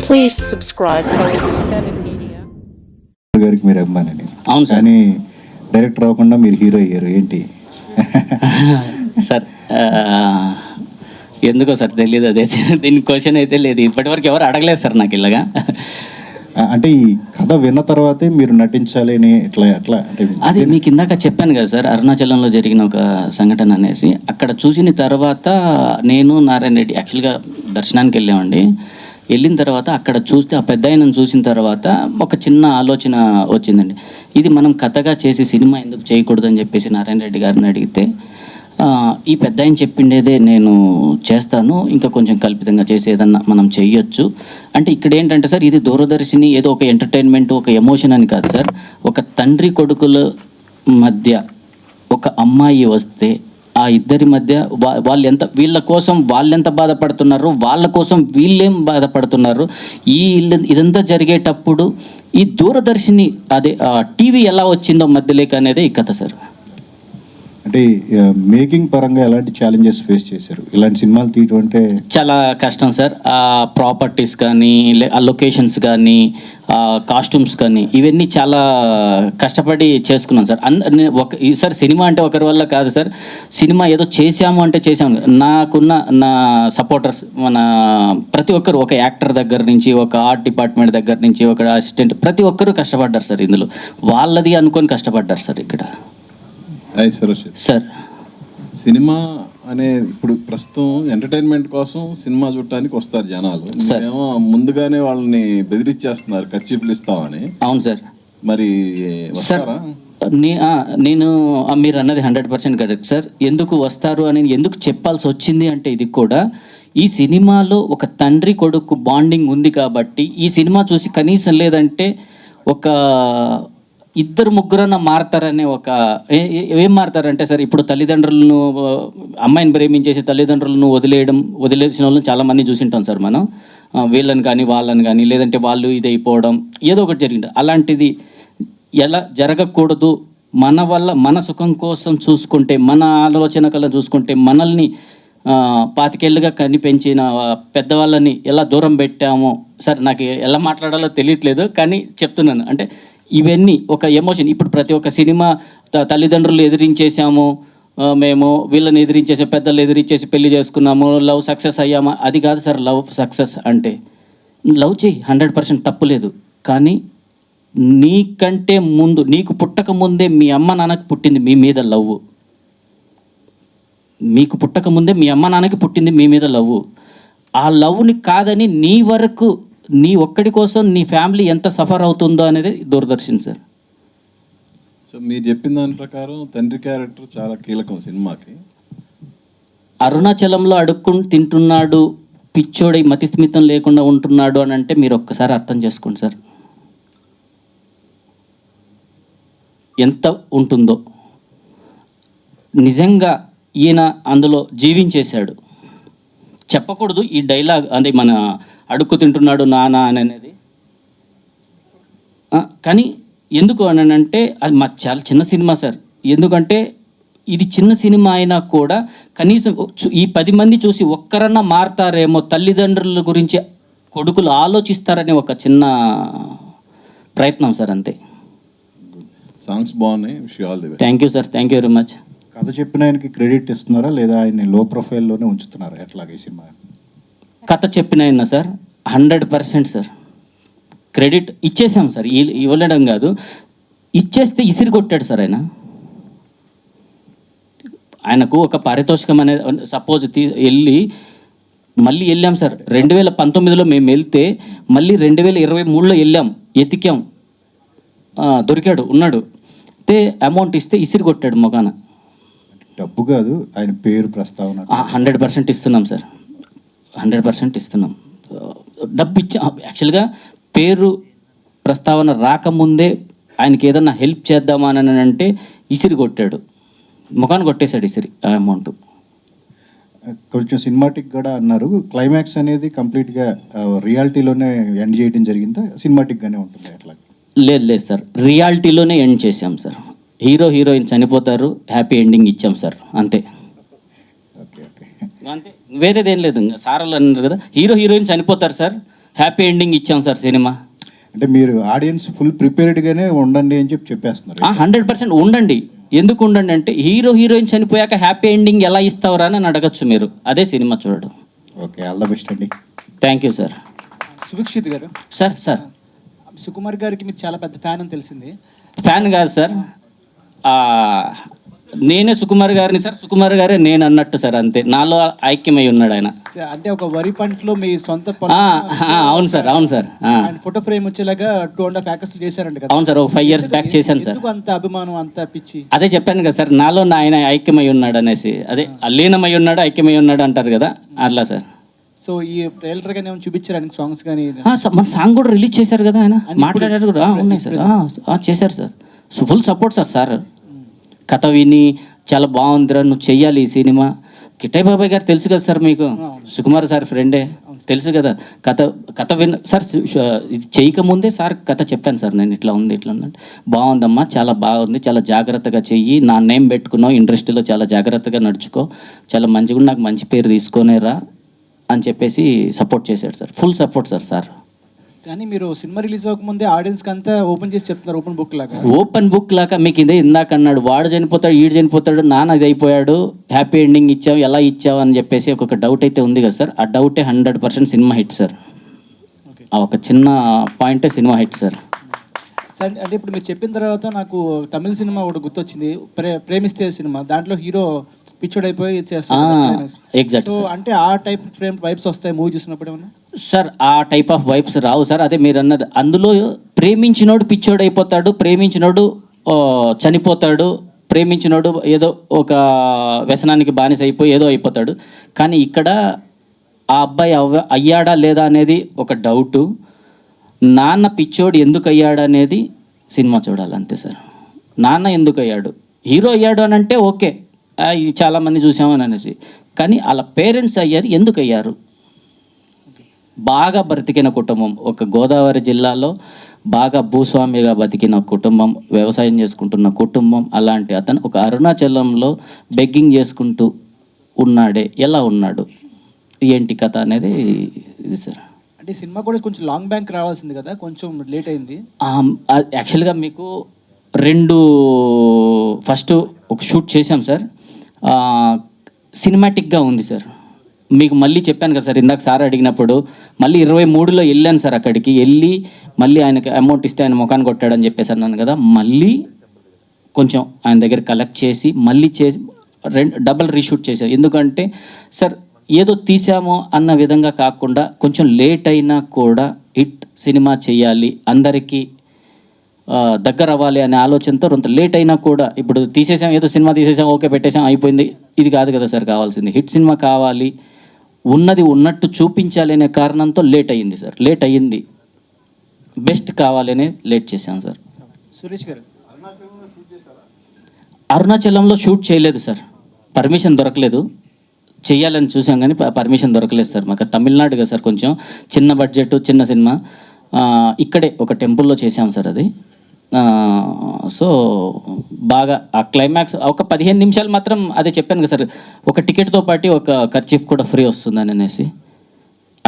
Please subscribe to 7 Media. గారికి మీరు అభిమానని. అవును సార్. కానీ డైరెక్టర్ అవ్వకుండా మీరు హీరో అయ్యారు, ఏంటి? సార్ ఎందుకో సార్ తెలియదు, అదైతే దీని క్వశ్చన్ అయితే లేదు, ఇప్పటివరకు ఎవరు అడగలేదు సార్ నాకు ఇలాగా. అంటే ఈ కథ విన్న తర్వాతే మీరు నటించాలి అని ఎట్లా అంటే అది మీకు ఇందాక చెప్పాను కదా సార్, అరుణాచలంలో జరిగిన ఒక సంఘటన అనేసి. అక్కడ చూసిన తర్వాత నేను నారాయణ రెడ్డి యాక్చువల్గా దర్శనానికి వెళ్ళామండి. వెళ్ళిన తర్వాత అక్కడ చూస్తే ఆ పెద్ద ఆయనను చూసిన తర్వాత ఒక చిన్న ఆలోచన వచ్చిందండి. ఇది మనం కథగా చేసి సినిమా ఎందుకు చేయకూడదు అని చెప్పేసి నారాయణ రెడ్డి గారిని అడిగితే, ఈ పెద్ద ఆయన చెప్పిండేదే నేను చేస్తాను, ఇంకా కొంచెం కల్పితంగా చేసి ఏదన్నా మనం చెయ్యొచ్చు అంటే. ఇక్కడ ఏంటంటే సార్, ఇది దూరదర్శిని ఏదో ఒక ఎంటర్టైన్మెంట్, ఒక ఎమోషన్ అని కాదు సార్. ఒక తండ్రి కొడుకుల మధ్య ఒక అమ్మాయి వస్తే ఆ ఇద్దరి మధ్య వాళ్ళు ఎంత, వీళ్ళ కోసం వాళ్ళెంత బాధపడుతున్నారు, వాళ్ళ కోసం వీళ్ళేం బాధపడుతున్నారు, ఇదంతా జరిగేటప్పుడు ఈ దూరదర్శిని అదే టీవీ ఎలా వచ్చిందో మధ్యలోకి అనేది ఈ కథ సార్. అంటే మేకింగ్ పరంగా ఎలాంటి ఛాలెంజెస్ ఫేస్ చేశారు ఇలాంటి సినిమాలు తీయటం అంటే? చాలా కష్టం సార్. ఆ ప్రాపర్టీస్ కానీ, ఆ లొకేషన్స్ కానీ, కాస్ట్యూమ్స్ కానీ, ఇవన్నీ చాలా కష్టపడి చేసుకున్నాను సార్. సార్ సినిమా అంటే ఒకరి వల్ల కాదు సార్. సినిమా ఏదో చేసాము అంటే చేసాము. నా సపోర్టర్స్, మన ప్రతి ఒక్కరు, ఒక యాక్టర్ దగ్గర నుంచి, ఒక ఆర్ట్ డిపార్ట్మెంట్ దగ్గర నుంచి, ఒక అసిస్టెంట్, ప్రతి ఒక్కరు కష్టపడ్డారు సార్ ఇందులో. వాళ్ళది అనుకొని కష్టపడ్డారు సార్ ఇక్కడ. సార్ సినిమా అనే ఇప్పుడు ప్రస్తుతం ఎంటర్టైన్మెంట్ కోసం సినిమా చూడటానికి వస్తారు జనాలు. ఏమో ముందుగానే వాళ్ళని బెదిరించేస్తున్నారు, ఖర్చీపులు ఇస్తామని. అవును సార్. మరి వస్తారా? నేను మీరు అన్నది 100% కరెక్ట్ సార్. ఎందుకు వస్తారు అని ఎందుకు చెప్పాల్సి వచ్చింది అంటే, ఇది కూడా ఈ సినిమాలో ఒక తండ్రి కొడుకు బాండింగ్ ఉంది కాబట్టి ఈ సినిమా చూసి కనీసం లేదంటే ఒక ఇద్దరు ముగ్గురన్నా మారతారనే ఒక ఏం మారతారంటే సార్, ఇప్పుడు తల్లిదండ్రులను, అమ్మాయిని ప్రేమించేసి తల్లిదండ్రులను వదిలేసిన వాళ్ళని చాలామంది చూసింటాం సార్ మనం. వీళ్ళని కానీ వాళ్ళని కానీ, లేదంటే వాళ్ళు ఇది అయిపోవడం ఏదో ఒకటి జరిగింది. అలాంటిది ఎలా జరగకూడదు, మన వల్ల మన సుఖం కోసం చూసుకుంటే, మన ఆలోచన కల్లా చూసుకుంటే, మనల్ని 25 ఏళ్ళుగా కనిపెంచిన పెద్దవాళ్ళని ఎలా దూరం పెట్టామో సార్, నాకు ఎలా మాట్లాడాలో తెలియట్లేదు కానీ చెప్తున్నాను. అంటే ఇవన్నీ ఒక ఎమోషన్. ఇప్పుడు ప్రతి ఒక్క సినిమా తల్లిదండ్రులు ఎదిరించేసాము, మేము వీళ్ళని ఎదిరించేసి, పెద్దలు ఎదిరించేసి పెళ్లి చేసుకున్నాము, లవ్ సక్సెస్ అయ్యామా, అది కాదు సార్. లవ్ సక్సెస్ అంటే లవ్ చేయి, 100% తప్పులేదు. కానీ నీకంటే ముందు, నీకు పుట్టక ముందే మీ అమ్మ నాన్నకి పుట్టింది మీ మీద లవ్. మీకు పుట్టక ముందే మీ అమ్మ నాన్నకి పుట్టింది మీ మీద లవ్. ఆ లవ్ని కాదని నీ వరకు, నీ ఒక్కడి కోసం నీ ఫ్యామిలీ ఎంత సఫర్ అవుతుందో అనేది దూరదర్శన్ సార్. సో మీరు చెప్పిన దాని ప్రకారం తండ్రి క్యారెక్టర్ చాలా కీలకం సినిమాకి. అరుణాచలంలో అడుక్కుని తింటున్నాడు, పిచ్చోడై మతిస్థిమితం లేకుండా ఉంటున్నాడు అని అంటే మీరు ఒక్కసారి అర్థం చేసుకోండి సార్, ఎంత ఉంటుందో. నిజంగా ఈయన అందులో జీవించేశాడు. చెప్పకూడదు ఈ డైలాగ్, అంటే మన అడుక్కు తింటున్నాడు నాన్న అని అనేది. కానీ ఎందుకు అని అంటే అది మా చాలా చిన్న సినిమా సార్. ఎందుకంటే ఇది చిన్న సినిమా అయినా కూడా కనీసం ఈ 10 మంది చూసి ఒక్కరన్నా మారతారేమో, తల్లిదండ్రుల గురించి కొడుకులు ఆలోచిస్తారనే ఒక చిన్న ప్రయత్నం సార్, అంతే. సాంగ్స్ బాగున్నాయి. Thank you sir, thank you very much. కథ చెప్పిన ఆయనకి క్రెడిట్ ఇస్తున్నారా లేదా ఆయన లో ప్రొఫైల్లోనే ఉంచుతున్నారా ఎట్లాగా ఈ సినిమా? కథ చెప్పిన ఆయన సార్ 100% సార్ క్రెడిట్ ఇచ్చేసాం సార్. ఇవ్వలేడం కాదు, ఇచ్చేస్తే ఇసిరి కొట్టాడు సార్ ఆయన. ఆయనకు ఒక పారితోషికం అనేది సపోజ్ మళ్ళీ వెళ్ళాం సార్. 2019లో మేము వెళ్తే మళ్ళీ 2023లో వెళ్ళాం, ఎతికాం, దొరికాడు, ఉన్నాడు. అయితే అమౌంట్ ఇస్తే ఇసిరి కొట్టాడు మొగాన. డబ్బు కాదు, ఆయన పేరు ప్రస్తావన 100% ఇస్తున్నాం సార్, 100% ఇస్తున్నాం. డబ్బు ఇచ్చా. యాక్చువల్గా పేరు ప్రస్తావన రాకముందే ఆయనకి ఏదన్నా హెల్ప్ చేద్దామా అని అంటే ఇసిరి కొట్టాడు, ముఖాన్ని కొట్టేశాడు ఇసిరి ఆ అమౌంట్. కొంచెం సినిమాటిక్ కూడా అన్నారు. క్లైమాక్స్ అనేది కంప్లీట్గా రియాలిటీలోనే ఎండ్ చేయడం జరిగిందా, సినిమాటిక్గానే ఉంటుంది అట్లా? లేదు సార్, రియాలిటీలోనే ఎండ్ చేసాం సార్. హీరోయిన్ చనిపోతారు, హ్యాపీ ఎండింగ్ ఇచ్చాం సార్, అంతే. ఓకే ఓకే, అంతే, వేరేదేం లేదు. సార్ అన్నారు కదా, హీరోయిన్ చనిపోతారు సార్, హ్యాపీ ఎండింగ్ ఇచ్చాం సార్ సినిమా. అంటే మీరు ఆడియన్స్ ఫుల్ ప్రిపేర్డ్గానే ఉండండి అని చెప్పేస్తున్నారు. 100% ఉండండి. ఎందుకు ఉండండి అంటే హీరో హీరోయిన్ చనిపోయాక హ్యాపీ ఎండింగ్ ఎలా ఇస్తావరా అని అడగచ్చు మీరు. అదే సినిమా చూడడం. ఓకే, ఆల్ ద బెస్ట్ అండి. Thank you sir. Subhikshith garu, sir Sukumar గారికి మీరు చాలా పెద్ద ఫ్యాన్ అని తెలిసింది. ఫ్యాన్ కాదు సార్, నేనే సుకుమార్ గారిని సార్, సుకుమార్ గారే నేను అన్నట్టు సార్, అంతే. నాలో ఐక్యమై ఉన్నాడు ఆయన. అంటే ఒక వరి పంటలో మీ సొంత అవును సార్, అవును సార్. ఫోటో ఫ్రేమ్ వచ్చేలాగా 2.5 acres చేశారంట కదా. అవును సార్, ఒక 5 years బ్యాక్ చేశాను సార్. ఎందుకు అంత అభిమానం, అంత పిచ్చి? అదే చెప్పాను కదా సార్, నాలో ఆయన ఐక్యమై ఉన్నాడు అనేసి. అదే లీనమై ఉన్నాడు, ఐక్యమై ఉన్నాడు అంటారు కదా, అట్లా సార్. సో ఈ ట్రైలర్ గానీ ఏమైనా చూపించారు ఆయనకి, సాంగ్స్ కానీ? మన సాంగ్ కూడా రిలీజ్ చేశారు కదా ఆయన, మాట్లాడారు కూడా. ఉన్నాయి సార్, చేశారు సార్. Full support sir. కథ విని చాలా బాగుందిరా, నువ్వు చెయ్యాలి ఈ సినిమా. కిట్టయ్య బాబాయ్ గారు తెలుసు కదా సార్ మీకు, సుకుమార్ సార్ ఫ్రెండే, తెలుసు కదా. కథ విన్న సార్, ఇది చేయకముందే సార్ కథ చెప్పాను సార్ నేను, ఇట్లా ఉంది ఇట్లా ఉంది. బాగుందమ్మా, చాలా బాగుంది, చాలా జాగ్రత్తగా చెయ్యి, నా నేమ్ పెట్టుకున్నావు ఇండస్ట్రీలో, చాలా జాగ్రత్తగా నడుచుకో, చాలా మంచిగా నాకు మంచి పేరు తీసుకొనేరా అని చెప్పేసి సపోర్ట్ చేశాడు సార్. Full support sir. కానీ మీరు సినిమా రిలీజ్ అవ్వకముందే ఆడియన్స్కి అంతా ఓపెన్ చేసి చెప్తున్నారు, ఓపెన్ బుక్ లాగా. మీకు ఇదే ఇందాక అన్నాడు, వాడు చనిపోతాడు, ఈడు చనిపోతాడు, నాన్న ఇది అయిపోయాడు, హ్యాపీ ఎండింగ్ ఇచ్చావు, ఎలా ఇచ్చావు అని చెప్పేసి ఒక డౌట్ అయితే ఉంది కదా సార్. ఆ డౌటే 100% సినిమా హిట్ సార్. ఆ ఒక చిన్న పాయింటే సినిమా హిట్ సార్. సార్ అంటే ఇప్పుడు మీరు చెప్పిన తర్వాత నాకు తమిళ సినిమా ఒకటి గుర్తొచ్చింది, ప్రేమిస్తే సినిమా. దాంట్లో హీరో పిచ్చోడైపోయి చేస్తాడు. ఎగ్జాక్ట్. సో అంటే ఆ టైప్ వైబ్స్ వస్తాయి మూవీ చూసినప్పుడు ఏమన్నా? సార్ ఆ type of vibes Rao sir. అదే మీరు అన్నది, అందులో ప్రేమించినోడు పిచ్చోడు అయిపోతాడు, ప్రేమించినోడు చనిపోతాడు, ప్రేమించినోడు ఏదో ఒక వ్యసనానికి బానిస అయిపోయి ఏదో అయిపోతాడు. కానీ ఇక్కడ ఆ అబ్బాయి అయ్యాడా లేదా అనేది ఒక డౌటు. నాన్న పిచ్చోడు ఎందుకు అయ్యాడు అనేది సినిమా చూడాలి, అంతే సార్. నాన్న ఎందుకు అయ్యాడు, హీరో అయ్యాడు అని అంటే ఓకే, ఇది చాలామంది చూసామని అనేసి. కానీ వాళ్ళ పేరెంట్స్ అయ్యారు, ఎందుకు అయ్యారు? బాగా బ్రతికిన కుటుంబం, ఒక గోదావరి జిల్లాలో బాగా భూస్వామిగా బతికిన కుటుంబం, వ్యవసాయం చేసుకుంటున్న కుటుంబం. అలాంటి అతను ఒక అరుణాచలంలో బెగ్గింగ్ చేసుకుంటూ ఉన్నాడే, ఎలా ఉన్నాడు, ఏంటి కథ అనేది ఇది సార్. అంటే సినిమా కూడా కొంచెం లాంగ్ బ్యాంక్ రావాల్సింది కదా, కొంచెం లేట్ అయింది. యాక్చువల్గా మీకు ఫస్ట్ ఒక షూట్ చేసాం సార్, సినిమాటిక్గా ఉంది సార్. మీకు మళ్ళీ చెప్పాను కదా సార్, ఇందాక సార్ అడిగినప్పుడు మళ్ళీ 23లో వెళ్ళాను సార్. అక్కడికి వెళ్ళి మళ్ళీ ఆయనకి అమౌంట్ ఇస్తే ఆయన ముఖాన్ని కొట్టాడని చెప్పేసి అన్నాను కదా, మళ్ళీ కొంచెం ఆయన దగ్గర కలెక్ట్ చేసి మళ్ళీ డబల్ రీషూట్ చేశారు. ఎందుకంటే సార్ ఏదో తీసామో అన్న విధంగా కాకుండా కొంచెం లేట్ అయినా కూడా హిట్ సినిమా చేయాలి, అందరికీ దగ్గర అవ్వాలి అనే ఆలోచనతో కొంత లేట్ అయినా కూడా, ఇప్పుడు తీసేసాం, ఏదో సినిమా తీసేసాం, ఓకే పెట్టేసాం, అయిపోయింది, ఇది కాదు కదా సార్ కావాల్సింది. హిట్ సినిమా కావాలి, ఉన్నది ఉన్నట్టు చూపించాలి అనే కారణంతో లేట్ అయ్యింది సార్. లేట్ అయ్యింది, బెస్ట్ కావాలి అని లేట్ చేశాం సార్. సురేష్ గారు, అరుణాచలంలో షూట్ చేయలేదు సార్, పర్మిషన్ దొరకలేదు. చెయ్యాలని చూసాం కానీ పర్మిషన్ దొరకలేదు సార్. మాకు తమిళనాడు కదా సార్, కొంచెం చిన్న బడ్జెట్, చిన్న సినిమా. ఇక్కడే ఒక టెంపుల్లో చేసాం సార్ అది. సో బాగా ఆ క్లైమాక్స్ ఒక 15 నిమిషాలు మాత్రం అదే చెప్పాను కదా సార్, ఒక టికెట్తో పాటు ఒక కర్చీఫ్ కూడా ఫ్రీ వస్తుందని అనేసి,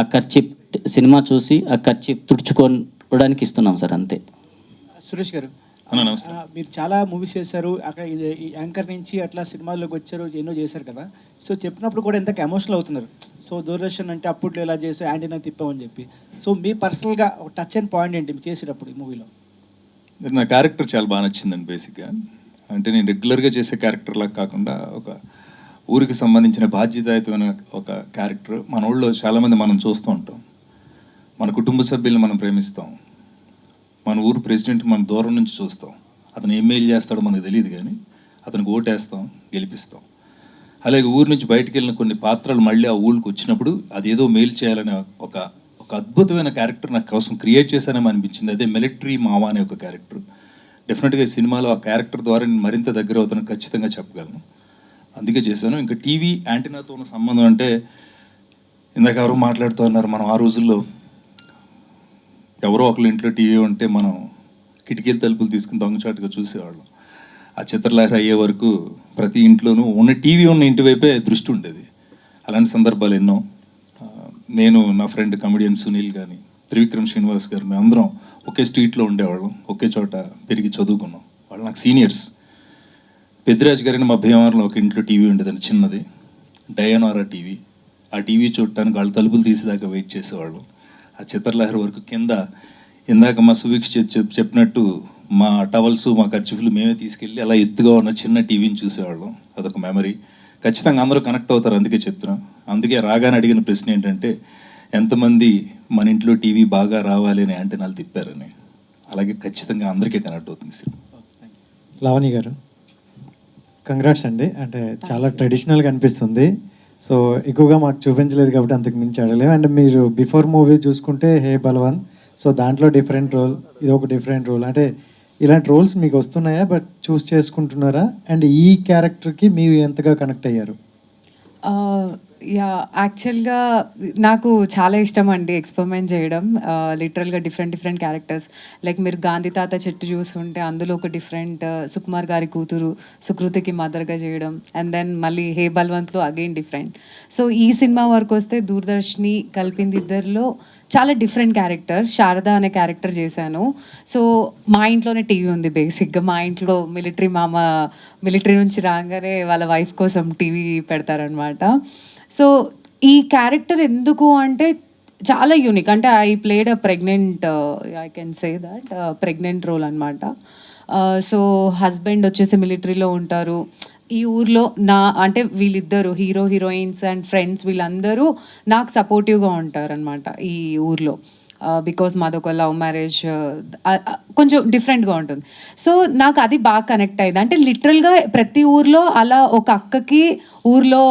ఆ కర్చీఫ్ సినిమా చూసి ఆ కర్చీఫ్ తుడుచుకోవడానికి ఇస్తున్నాం సార్, అంతే. సురేష్ గారు, మీరు చాలా మూవీస్ చేశారు, అక్కడ యాంకర్ నుంచి అట్లా సినిమాల్లోకి వచ్చారు, ఎన్నో చేశారు కదా. సో చెప్పినప్పుడు కూడా ఎంతకు ఎమోషనల్ అవుతున్నారు. సో దూరదర్శన్ అంటే అప్పట్లో ఇలా చేసి యాంటీనా తిప్పామని చెప్పి. సో మీ పర్సనల్గా ఒక టచ్ అండ్ పాయింట్ ఏంటి మీరు చేసేటప్పుడు ఈ మూవీలో? నా క్యారెక్టర్ చాలా బాగా నచ్చిందండి. బేసిక్గా అంటే నేను రెగ్యులర్గా చేసే క్యారెక్టర్లా కాకుండా ఒక ఊరికి సంబంధించిన బాధ్యతాయుతమైన ఒక క్యారెక్టర్. మన ఊళ్ళో చాలామంది మనం చూస్తూ ఉంటాం, మన కుటుంబ సభ్యులను మనం ప్రేమిస్తాం, మన ఊరు ప్రెసిడెంట్ మనం దూరం నుంచి చూస్తాం, అతను ఏం చేస్తాడో మనకు తెలియదు కానీ అతనికి ఓటేస్తాం, గెలిపిస్తాం. అలాగే ఊరు నుంచి బయటకు వెళ్ళిన కొన్ని పాత్రలు మళ్ళీ ఆ ఊళ్ళకి వచ్చినప్పుడు అదేదో మేలు చేయాలనే ఒక అద్భుతమైన క్యారెక్టర్ నాకు కోసం క్రియేట్ చేశానని అనిపించింది. అదే మిలిటరీ మావా అనే ఒక క్యారెక్టర్. డెఫినెట్గా ఈ సినిమాలో ఆ క్యారెక్టర్ ద్వారా నేను మరింత దగ్గర అవుతాను ఖచ్చితంగా చెప్పగలను, అందుకే చేశాను. ఇంకా టీవీ యాంటీనాతో ఉన్న సంబంధం అంటే ఇందాక ఎవరో మాట్లాడుతూ ఉన్నారు, మనం ఆ రోజుల్లో ఎవరో ఒకళ్ళు ఇంట్లో టీవీ ఉంటే మనం కిటికీల తలుపులు తీసుకుని దొంగచాటుగా చూసేవాళ్ళం. ఆ చిత్రలహరి అయ్యే వరకు ప్రతి ఇంట్లోనూ ఉన్న టీవీ ఉన్న ఇంటి వైపే దృష్టి ఉండేది. అలాంటి సందర్భాలు ఎన్నో. నేను, నా ఫ్రెండ్ కమెడియన్ సునీల్ కానీ, త్రివిక్రమ్ శ్రీనివాస్ గారు, మేము అందరం ఒకే స్ట్రీట్లో ఉండేవాళ్ళం, ఒకే చోట పెరిగి చదువుకున్నాం. వాళ్ళు నాకు సీనియర్స్. పెద్దిరాజు గారిని మా భీమవరంలో ఒక ఇంట్లో టీవీ ఉండేదండి, చిన్నది డయానోరా టీవీ. ఆ టీవీ చూడటానికి వాళ్ళు తలుపులు తీసేదాకా వెయిట్ చేసేవాళ్ళం. ఆ చిత్రలహరి వరకు కింద ఇందాక మా సువీక్ష చెప్పినట్టు మా టవల్స్, మా ఖర్చులు మేమే తీసుకెళ్ళి అలా ఎత్తుగా ఉన్న చిన్న టీవీని చూసేవాళ్ళం. అదొక మెమరీ. ఖచ్చితంగా అందరూ కనెక్ట్ అవుతారు, అందుకే చెప్తున్నాం. అందుకే రాగానే అడిగిన ప్రశ్న ఏంటంటే ఎంతమంది మన ఇంట్లో టీవీ బాగా రావాలి అని యాంటెనాలు తిప్పారని. అలాగే ఖచ్చితంగా అందరికీ కనెక్ట్ అవుతుంది సినిమా. లావణి గారు, కంగ్రాట్స్ అండి. అంటే చాలా ట్రెడిషనల్గా అనిపిస్తుంది. సో ఎక్కువగా మాకు చూపించలేదు కాబట్టి అంతకు మించి అడగలేము. అండ్ మీరు బిఫోర్ మూవీ చూసుకుంటే హే బలవన్, సో దాంట్లో డిఫరెంట్ రోల్, ఇది ఒక డిఫరెంట్ రోల్. అంటే ఇలాంటి రోల్స్ మీకు వస్తున్నాయా, బట్ చూస్ చేసుకుంటున్నారా? అండ్ ఈ క్యారెక్టర్కి మీరు ఎంతగా కనెక్ట్ అయ్యారు? యా, యాక్చువల్గా నాకు చాలా ఇష్టం అండి ఎక్స్పెరిమెంట్ చేయడం. లిటరల్గా డిఫరెంట్ క్యారెక్టర్స్. లైక్ మీరు గాంధీ తాత చెట్టు చూస్తుంటే అందులో ఒక డిఫరెంట్ సుకుమార్ గారి కూతురు సుకృతికి మదర్గా చేయడం, అండ్ దెన్ మళ్ళీ హే బల్వంత్లో అగైన్ డిఫరెంట్. సో ఈ సినిమా వరకు వస్తే దూరదర్శిని కలిపింది ఇద్దరిలో చాలా డిఫరెంట్ క్యారెక్టర్. శారద అనే క్యారెక్టర్ చేశాను. సో మా ఇంట్లోనే టీవీ ఉంది బేసిక్గా. మా ఇంట్లో మిలిటరీ నుంచి రాగానే వాళ్ళ వైఫ్ కోసం టీవీ పెడతారనమాట. సో ఈ క్యారెక్టర్ ఎందుకు అంటే చాలా యూనిక్. అంటే I played a pregnant, I can say that pregnant role అనమాట. సో హస్బెండ్ వచ్చేసి మిలిటరీలో ఉంటారు. ఈ ఊర్లో అంటే వీళ్ళిద్దరు హీరో హీరోయిన్స్ అండ్ ఫ్రెండ్స్ వీళ్ళందరూ నాకు సపోర్టివ్గా ఉంటారనమాట ఈ ఊర్లో. బికాజ్ మాదొక లవ్ మ్యారేజ్, కొంచెం డిఫరెంట్గా ఉంటుంది. సో నాకు అది బాగా కనెక్ట్ అయింది. అంటే లిటరల్గా ప్రతి ఊర్లో అలా ఒక అక్కకి ఊర్లో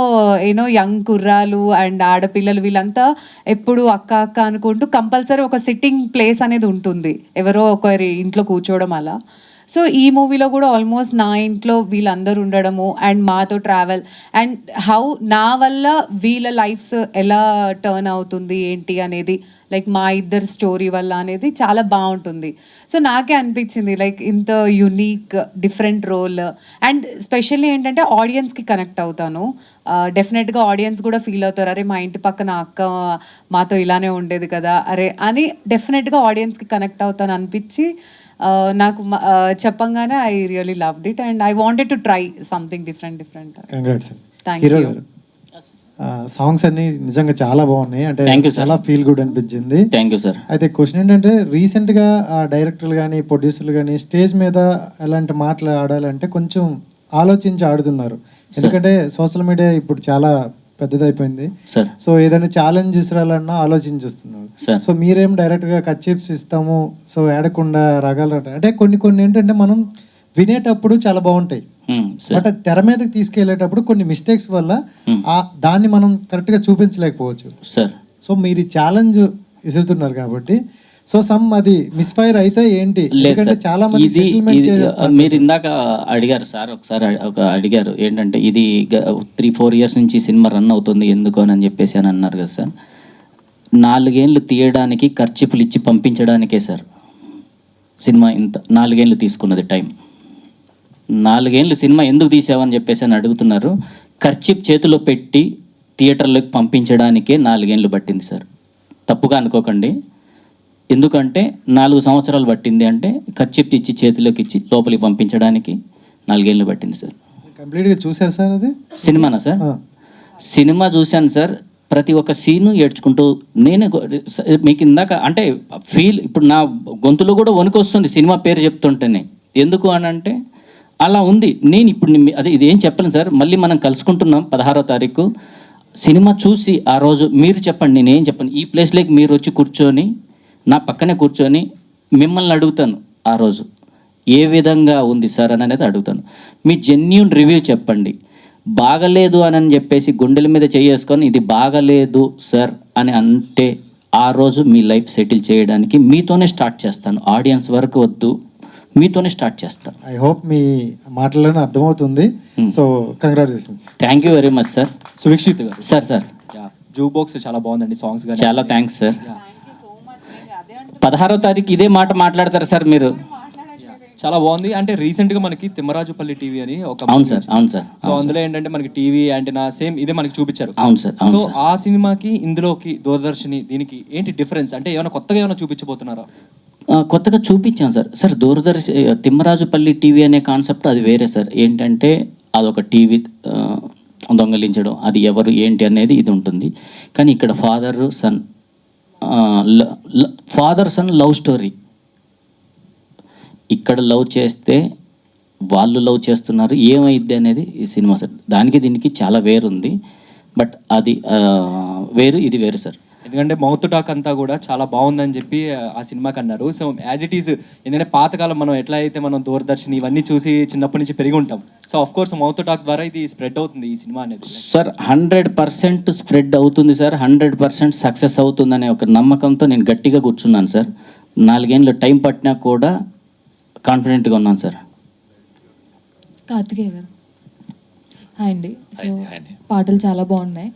యంగ్ కుర్రాలు అండ్ ఆడపిల్లలు వీళ్ళంతా ఎప్పుడు అక్క అక్క అనుకుంటూ కంపల్సరీ ఒక సిట్టింగ్ ప్లేస్ అనేది ఉంటుంది, ఎవరో ఒకరి ఇంట్లో కూర్చోవడం అలా. సో ఈ మూవీలో కూడా ఆల్మోస్ట్ నా ఇంట్లో వీళ్ళందరూ ఉండడము అండ్ మాతో ట్రావెల్ అండ్ హౌ నా వల్ల వీళ్ళ లైఫ్స్ ఎలా టర్న్ అవుతుంది ఏంటి అనేది, లైక్ మా ఇద్దరు స్టోరీ వల్ల అనేది చాలా బాగుంటుంది. సో నాకే అనిపించింది లైక్ ఇంత unique different role. And specially ఏంటంటే ఆడియన్స్కి కనెక్ట్ అవుతాను. డెఫినెట్గా ఆడియన్స్ కూడా ఫీల్ అవుతారు, అరే మా ఇంటి పక్కన అక్క మాతో ఇలానే ఉండేది కదా అరే అని. డెఫినెట్గా ఆడియన్స్కి కనెక్ట్ అవుతాను అనిపించి నాకు చెప్పంగానే I really loved it and I wanted to try something different. Congrats. Thank hero you. గారు, సాంగ్స్ అన్ని నిజంగా చాలా బాగున్నాయి. అంటే Thank you, sir. చాలా ఫీల్ గుడ్ అనిపించింది. Thank you sir. అయితే క్వశ్చన్ ఏంటంటే రీసెంట్గా డైరెక్టర్లు కానీ ప్రొడ్యూసర్లు కానీ స్టేజ్ మీద ఎలాంటి మాటలు ఆడాలంటే కొంచెం ఆలోచించి ఆడుతున్నారు. ఎందుకంటే సోషల్ మీడియా ఇప్పుడు చాలా పెద్దదైపోయింది సార్. సో ఏదైనా ఛాలెంజ్ ఇస్తారన్నా ఆలోచించిస్తున్నారు. సార్. సో మీరేం డైరెక్ట్గా కట్ చిప్స్ ఇస్తాము సో ఏడకుండా రాగలరంట. అంటే కొన్ని ఏంటంటే మనం వినేటప్పుడు చాలా బాగుంటాయి, బట్ తెర మీదకి తీసుకెళ్లేటప్పుడు కొన్ని మిస్టేక్స్ వల్ల దాన్ని మనం కరెక్ట్గా చూపించలేకపోవచ్చు సార్. సో మీరు ఛాలెంజ్ విసురుతున్నారు కాబట్టి సో అది మిస్ఫైర్ అయితే ఏంటి? ఎందుకంటే చాలా మంది సెటిల్మెంట్ చేసేస్తారు. మీరు ఇందాక అడిగారు సార్, ఒకసారి అడిగారు ఏంటంటే ఇది 3-4 years నుంచి సినిమా రన్ అవుతుంది ఎందుకు అని చెప్పేసి అని అన్నారు కదా సార్. 4 ఏళ్ళు తీయడానికి ఖర్చులు ఇచ్చి పంపించడానికే సార్ సినిమా ఇంత 4 ఏళ్ళు తీసుకున్నది టైం. 4 ఏళ్ళు సినిమా ఎందుకు తీసావని చెప్పేసి అని అడుగుతున్నారు. ఖర్చు చేతిలో పెట్టి థియేటర్లోకి పంపించడానికే 4 ఏళ్ళు పట్టింది సార్. తప్పుగా అనుకోకండి. ఎందుకంటే 4 సంవత్సరాలు పట్టింది అంటే ఖర్చు ఇచ్చి చేతిలోకి ఇచ్చి లోపలికి పంపించడానికి 4 ఏళ్ళు పట్టింది సార్. కంప్లీట్గా చూసారు సార్ అది సినిమానా సార్? సినిమా చూశాను సార్. ప్రతి ఒక్క సీను ఏడ్చుకుంటూ నేనే మీకు ఇందాక అంటే ఫీల్ ఇప్పుడు నా గొంతులో కూడా వణుకు వస్తుంది సినిమా పేరు చెప్తుంటేనే. ఎందుకు అని అంటే అలా ఉంది. నేను ఇప్పుడు అదే ఇది ఏం చెప్పలేను సార్. మళ్ళీ మనం కలుసుకుంటున్నాం 16వ తారీఖు. సినిమా చూసి ఆ రోజు మీరు చెప్పండి, నేనేం చెప్పండి. ఈ ప్లేస్లోకి మీరు వచ్చి కూర్చొని నా పక్కనే కూర్చొని మిమ్మల్ని అడుగుతాను ఆ రోజు ఏ విధంగా ఉంది సార్ అని అనేది అడుగుతాను. మీ జెన్యూన్ రివ్యూ చెప్పండి. బాగలేదు అని చెప్పేసి గుండెల మీద చేసుకొని ఇది బాగలేదు సార్ అని అంటే ఆ రోజు మీ లైఫ్ సెటిల్ చేయడానికి మీతోనే స్టార్ట్ చేస్తాను. ఆడియన్స్ వరకు వద్దు, మీతోనే స్టార్ట్ చేస్తాను. ఐ హోప్ మీ మాటల్లోనే అర్థమవుతుంది. So congratulations. Thank you very much sir. Suvikshith garu sir zoo box చాలా బాగుందండి, సాంగ్స్ కానీ చాలా థ్యాంక్స్ సార్. 16వ తారీఖు ఇదే మాట మాట్లాడతారు సార్ మీరు. చాలా బాగుంది. అంటే రీసెంట్ గా మనకి తిమ్మరాజుపల్లి టీవీ అని ఒక అవును సార్, అవును సార్, సో అందులో ఏంటంటే మనకి టీవీ యాంటెనా సేమ్ ఇదే మనకి చూపించారు. అవును సార్, అవును సో సార్. ఆ సినిమాకి ఇందులోకి దూరదర్శని దీనికి ఏంటి డిఫరెన్స్? అంటే ఏమైనా కొత్తగా ఏమైనా చూపించబోతున్నారా? కొత్తగా చూపించాం సార్. సార్ తిమ్మరాజుపల్లి టీవీ అనే కాన్సెప్ట్ అది వేరే సార్. ఏంటంటే అదొక టీవీ దొంగలించడం, అది ఎవరు ఏంటి అనేది ఇది ఉంటుంది. కానీ ఇక్కడ ఫాదర్ సన్ లవ్ స్టోరీ. ఇక్కడ లవ్ చేస్తే వాళ్ళు లవ్ చేస్తున్నారు, ఏమైద్ది అనేది ఈ సినిమా సార్. దానికి దీనికి చాలా వేరుంది. బట్ అది వేరు, ఇది వేరు సార్. ఎందుకంటే మౌత్ టాక్ అంతా కూడా చాలా బాగుందని చెప్పి ఆ సినిమాకి అన్నారు. సో యాజ్ ఇట్ ఈస్, ఎందుకంటే పాతకాలం మనం ఎట్లా అయితే మనం దూరదర్శన్ ఇవన్నీ చూసి చిన్నప్పటి నుంచి పెరిగి ఉంటాం. So of course mouth talk ద్వారా ఇది స్ప్రెడ్ అవుతుంది ఈ సినిమా అనేది. సార్ 100% స్ప్రెడ్ అవుతుంది సార్, 100% సక్సెస్ అవుతుందనే ఒక నమ్మకంతో నేను గట్టిగా కూర్చున్నాను సార్. 4 ఏళ్ళు టైం పట్టినా కూడా కాన్ఫిడెంట్గా ఉన్నాను సార్. కార్తికేయ గారు హాయ్ అండి. సో పాటలు చాలా బాగున్నాయి.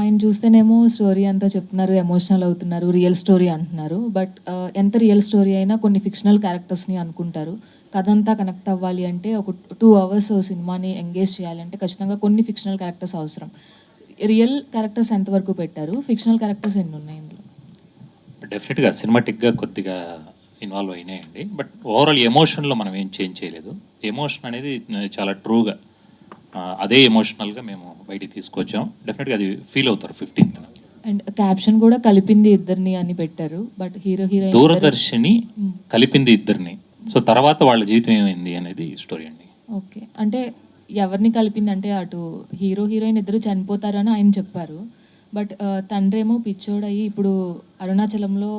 ఆయన చూస్తేనేమో స్టోరీ అంతా చెప్తున్నారు, ఎమోషనల్ అవుతున్నారు, రియల్ స్టోరీ అంటున్నారు. బట్ ఎంత రియల్ స్టోరీ అయినా కొన్ని ఫిక్షనల్ క్యారెక్టర్స్ని అనుకుంటారు. కథ అంతా కనెక్ట్ అవ్వాలి అంటే ఒక 2 hours సినిమాని ఎంగేజ్ చేయాలంటే ఖచ్చితంగా కొన్ని ఫిక్షనల్ క్యారెక్టర్స్ అవసరం. రియల్ క్యారెక్టర్స్ ఎంతవరకు పెట్టారు, ఫిక్షనల్ క్యారెక్టర్స్ ఎన్ని ఉన్నాయి ఇందులో? డెఫినెట్గా సినిమాటిక్గా కొద్దిగా ఇన్వాల్వ్ అయినాయండి. బట్ ఓవరాల్ ఎమోషన్లో మనం ఏం చేంజ్ చేయలేదు. ఎమోషన్ అనేది చాలా ట్రూగా అదే ఎమోషనల్గా మేము బయటికి తీసుకొచ్చాం. డెఫినెట్గా అది ఫీల్ అవుతారు 15th. అండ్ క్యాప్షన్ కూడా కలిపింది ఇద్దరిని అని పెట్టారు. బట్ హీరోయిన్ దూరదర్శిని కలిపింది ఇద్దరిని. సో తర్వాత వాళ్ళ జీవితం ఏమైంది అనేది స్టోరీ అండి. ఓకే, అంటే ఎవరిని కలిపింది అంటే అటు హీరోయిన్ ఇద్దరు చనిపోతారని ఆయన చెప్పారు. బట్ తండ్రి ఏమో పిచ్చోడయ్యి ఇప్పుడు అరుణాచలంలో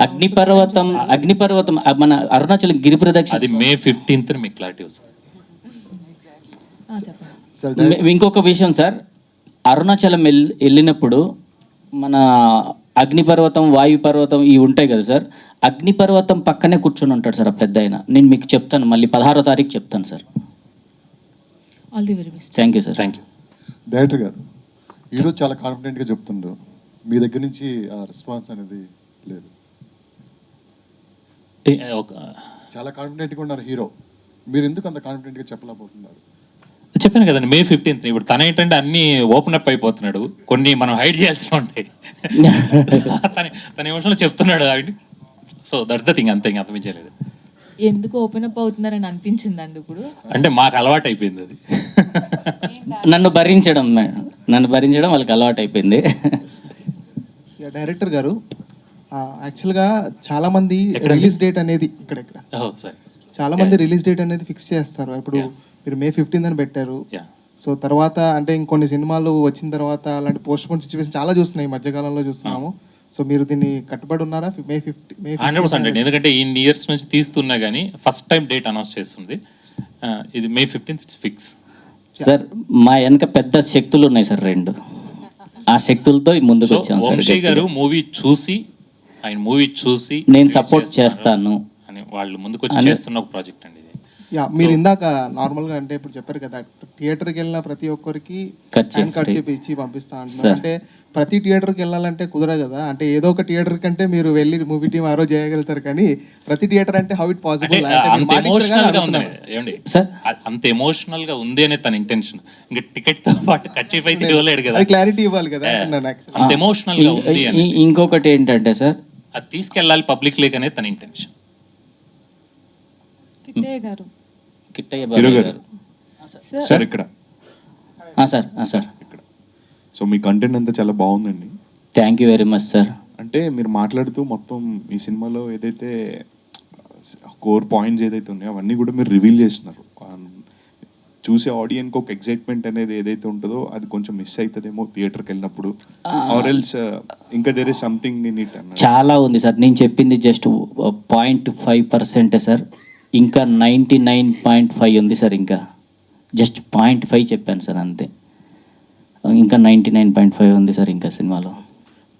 అగ్నిపర్వతం మన అరుణాచలం గిరి ప్రదక్షిణ. అది May 15th మీకు క్లారిటీ వస్తుంది. చెప్పండి. ఇంకొక విషయం సార్, అరుణాచలం వెళ్ళినప్పుడు మన అగ్నిపర్వతం, వాయుపర్వతం ఇవి ఉంటాయి కదా సార్. అగ్నిపర్వతం పక్కనే కూర్చొని ఉంటాడు సార్ ఆ పెద్ద ఆయన. నేను మీకు చెప్తాను, మళ్ళీ 16వ తారీఖు చెప్తాను sir. All the very best. Thank you sir. Thank you. Director గారు, ఈరోజు చాలా కాన్ఫిడెంట్గా చెప్తుండ్రు, మీ దగ్గర నుంచి ఆ రెస్పాన్స్ అనేది లేదు. చాలా కాన్ఫిడెంట్గా ఉన్నారు హీరో, మీరు ఎందుకు అంత కాన్ఫిడెంట్గా చెప్పలేకపోతున్నారు? చెప్పాను కదండి, May 15th. ఇప్పుడు తన ఏంటంటే అన్ని ఓపెన్ అప్ అయిపోతున్నాడు, కొన్ని మనం హైడ్ చేయాల్సి ఉంటాయి. తన ఎమోషన్లో చెప్తున్నాడు అవి. సో దట్స్ ద థింగ్, అంతే, ఇంకా అర్థమించలేదు. ఎందుకు ఓపెన్ అప్ అవుతున్నారని అనిపించిందండి ఇప్పుడు? అంటే మాకు అలవాటు అయిపోయింది అది. నన్ను భరించడం వాళ్ళకి అలవాటు అయిపోయింది. డైరెక్టర్ గారు, యాక్చువల్గా చాలామంది రిలీజ్ డేట్ అనేది చాలామంది రిలీజ్ డేట్ అనేది ఫిక్స్ చేస్తారు. ఇప్పుడు మీరు May 15th అని పెట్టారు. సో తర్వాత అంటే ఇంకొన్ని సినిమాలు వచ్చిన తర్వాత అలాంటి పోస్ట్ పోన్ సిచ్యువేషన్ చాలా చూస్తున్నాయి, ఈ మధ్యకాలంలో చూస్తున్నాము. సో మీరు దీన్ని కట్టుబడి ఉన్నారా? May 100% అండి. ఎందుకంటే ఈ ఇయర్స్ నుంచి తీస్తున్నా కానీ ఫస్ట్ టైం డేట్ అనౌన్స్ చేస్తుంది. ఇది May 15th, it's fix. Sir మా వెనక పెద్ద శక్తులు ఉన్నాయి సార్, 2. ఆ శక్తులతో ముందుకు వచ్చాం సార్. వంశీ గారు మూవీ చూసి నేను సపోర్ట్ చేస్తాను అని వాళ్ళు ముందుకు వచ్చి చేస్తున్న ఒక ప్రాజెక్ట్ అండి ఇది. మీరు ఇందాక నార్మల్గా అంటే ఇప్పుడు చెప్పారు కదా, థియేటర్కి వెళ్ళిన ప్రతి ఒక్కరికి హ్యాండ్ కట్ చెప్పి ఇచ్చి పంపిస్తా అంటున్నారు. అంటే ప్రతి థియేటర్కి వెళ్ళాలంటే కుదరదు కదా. అంటే ఏదో ఒక థియేటర్ కంటే మీరు వెళ్ళి మూవీ టీం ఆ రోజు చేయగలుగుతారు, కానీ ప్రతి థియేటర్ అంటే హౌ ఇట్ పాసిబుల్? అంత ఎమోషనల్ గా ఉంది అనే తన ఇంటెన్షన్. ఇంకా టికెట్ తో పాటు కర్చీఫ్ అయితే ఇవ్వలేడు కదా, క్లారిటీ ఇవ్వాలి కదా. అంత ఎమోషనల్ గా ఉంది. ఇంకొకటి ఏంటంటే సార్, అది తీసుకెళ్ళాలి పబ్లిక్ లేక్ అనేది తన ఇంటెన్షన్. కిట్టయ్య గారు సార్ ఇక్కడ సార్ ఇక్కడ. సో మీ కంటెంట్ అంతా చాలా బాగుందండి. Thank you very much sir. అంటే మీరు మాట్లాడుతూ మొత్తం ఈ సినిమాలో ఏదైతే కోర్ పాయింట్స్ ఏదైతే ఉన్నాయో అవన్నీ కూడా మీరు రివీల్ చేస్తున్నారు. చూసే ఆడియన్కి ఒక ఎక్సైట్మెంట్ అనేది ఏదైతే ఉంటుందో అది కొంచెం మిస్ అవుతుందేమో థియేటర్కి వెళ్ళినప్పుడు, ఆర్ ఎల్స్ ఇంకా there is something in it అన్న. చాలా ఉంది సార్, నేను చెప్పింది జస్ట్ 0.5% సార్. ఇంకా 99.5 ఉంది సార్. ఇంకా జస్ట్ 0.5 చెప్పాను సార్, అంతే. ఇంకా 99.5 ఉంది సార్ ఇంకా సినిమాలో.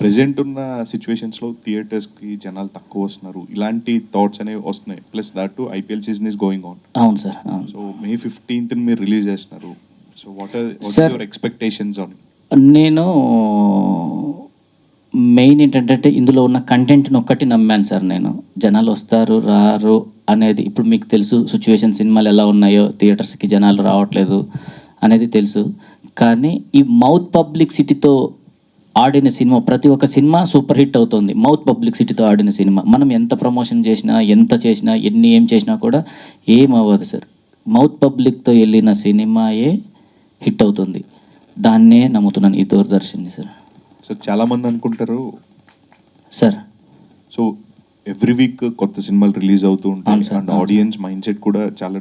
ప్రెజెంట్ ఉన్న సిచ్యువేషన్స్లో థియేటర్స్కి జనాలు తక్కువ వస్తున్నారు, ఇలాంటి థాట్స్ అనేవి వస్తున్నాయి. Plus that to IPL season is going on. అవును సార్, అవును. సో May 15th మీరు రిలీజ్ చేస్తున్నారు. So what are your expectations on? నేను మెయిన్ ఏంటంటే ఇందులో ఉన్న కంటెంట్ని ఒక్కటి నమ్మాను సార్ నేను. జనాలు వస్తారు రారు అనేది ఇప్పుడు మీకు తెలుసు, సిచ్యువేషన్ సినిమాలు ఎలా ఉన్నాయో, థియేటర్స్కి జనాలు రావట్లేదు అనేది తెలుసు. కానీ ఈ మౌత్ పబ్లిసిటీతో ఆడిన సినిమా, ప్రతి ఒక్క సినిమా సూపర్ హిట్ అవుతుంది మౌత్ పబ్లిసిటీతో ఆడిన సినిమా. మనం ఎంత ప్రమోషన్ చేసినా, ఎంత చేసినా, ఏం చేసినా కూడా ఏం అవ్వదు సార్. మౌత్ పబ్లిక్తో వెళ్ళిన సినిమాయే హిట్ అవుతుంది. దాన్నే నమ్ముతున్నాను ఈ దూరదర్శన్ని సార్. సో చాలామంది అనుకుంటారు సార్, సో ఎవ్రీ వీక్ కొత్త సినిమాలు రిలీజ్ అవుతూ అవును ఉంటాయి సార్, అండ్ అవును. ఆడియన్స్ మైండ్ సెట్ కూడా చాలా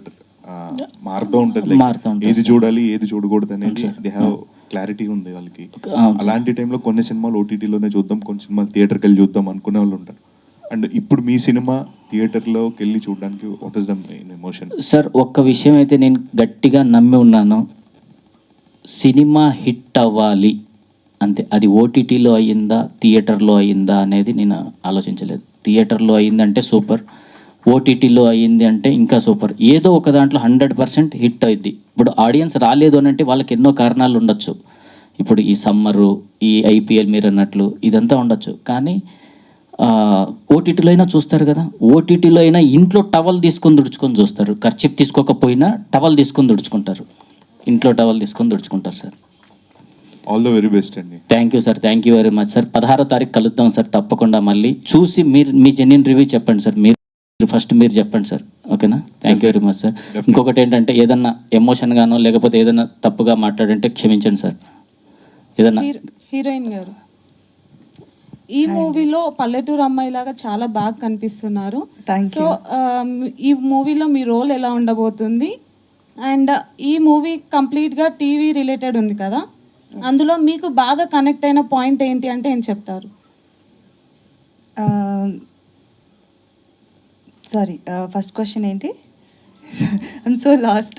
మారుతూ ఉంటుంది. మారుతూ ఉంటుంది ఏది సార్. చూడాలి ఏది చూడకూడదు అనేది అవును సార్. దే హ్యావ్ క్లారిటీ ఉంది వాళ్ళకి. అవును సార్. అలాంటి టైంలో కొన్ని సినిమాలు ఓటీటీలోనే చూద్దాం, కొన్ని సినిమాలు థియేటర్కి వెళ్ళి చూద్దాం అనుకునే వాళ్ళు ఉంటారు. అండ్ ఇప్పుడు మీ సినిమా థియేటర్లోకి వెళ్ళి చూడడానికి what is the main emotion? Sir, ఒక్క విషయం అయితే నేను గట్టిగా నమ్మి ఉన్నాను, సినిమా హిట్ అవ్వాలి అంతే. అది ఓటీటీలో అయ్యిందా థియేటర్లో అయ్యిందా అనేది నేను ఆలోచించలేదు. థియేటర్లో అయ్యిందంటే సూపర్, ఓటీటీలో అయ్యింది అంటే ఇంకా సూపర్. ఏదో ఒక దాంట్లో 100% హిట్ అయింది. ఇప్పుడు ఆడియన్స్ రాలేదు అని అంటే వాళ్ళకి ఎన్నో కారణాలు ఉండొచ్చు. ఇప్పుడు ఈ సమ్మరు, ఈ ఐపీఎల్ మీరు అన్నట్లు ఇదంతా ఉండొచ్చు. కానీ ఓటీటీలో అయినా చూస్తారు కదా, ఓటీటీలో అయినా ఇంట్లో టవల్ తీసుకొని దుడుచుకొని చూస్తారు. ఖర్చు తీసుకోకపోయినా టవల్ తీసుకొని దుడుచుకుంటారు, ఇంట్లో టవల్ తీసుకొని దుడుచుకుంటారు sir. All the very best అండి. Thank you sir, thank you very much sir. 16వ తారీఖు కలుద్దాం సార్ తప్పకుండా. మళ్ళీ చూసి మీరు మీ జెన్యున్ రివ్యూ చెప్పండి సార్. మీరు ఫస్ట్ మీరు చెప్పండి సార్, ఓకేనా? Thank you very much sir. ఇంకొకటి ఏంటంటే ఏదన్నా ఎమోషన్గానో లేకపోతే ఏదైనా తప్పుగా మాట్లాడంటే క్షమించండి సార్. ఏదన్నా హీరోయిన్ గారు, ఈ మూవీలో పల్లెటూరు అమ్మాయిలాగా చాలా బాగా కనిపిస్తున్నారు. సో ఈ మూవీలో మీ రోల్ ఎలా ఉండబోతుంది? అండ్ ఈ మూవీ కంప్లీట్గా టీవీ రిలేటెడ్ ఉంది కదా, అందులో మీకు బాగా కనెక్ట్ అయిన పాయింట్ ఏంటి అంటే ఏం చెప్తారు? సారీ, ఫస్ట్ క్వశ్చన్ ఏంటి? I'm so last.